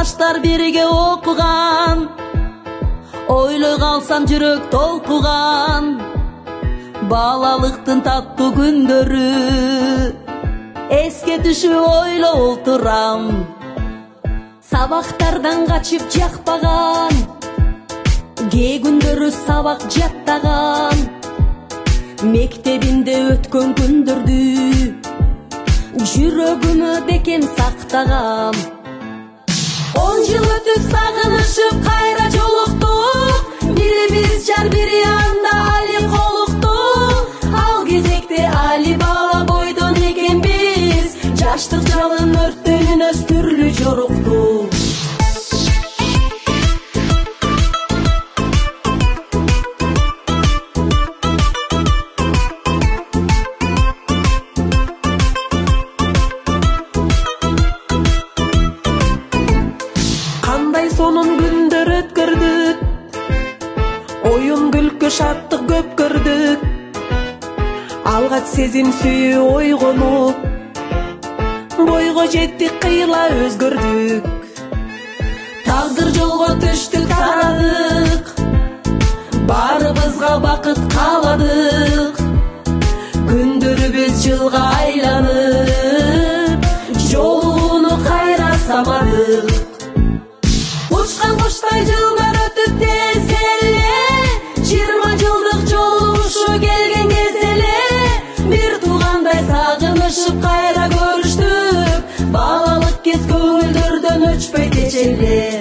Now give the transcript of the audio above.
жаштар бирге окуган, ойлой калсам жүрөк толкуган. Балалыктын таттуу күндөрү эске түшүп ойлоп турам. Сабактардан качып жакпаган, кээ күндөрү сабак жаттаган. Мектебинде өткөн күндөрдү жүрөгүмө бекем сактагам. 10 жыл өтүп сагынышып кайра жолуктук, бирибиз жар бири анда али колуктук. Ал кезекте али бала бойдон экенбиз, жаштык жалын өрттөнүнөз түрлүү жоруктук. Кандай сонун күндөр өткөрдүк, оюн күлкү шаттык көп көрдүк. Алгач сезим сүйүү ойгонуп, бойго жеттик кыйла өзгөрдүк. Тагдыр жолго түштүк тарадык, баарыбызга бакыт кааладык. Күндөрүбүз жылга айланып, жолууну кайра самадык. Учкан куштай жылдар өтүп тез эле, 20 жылдык жолугушуу келген кез эле. Бир туугандай сагынышып кайра көрүштүк, балалык кез көңүлдөрдөн өчпөй кечеле.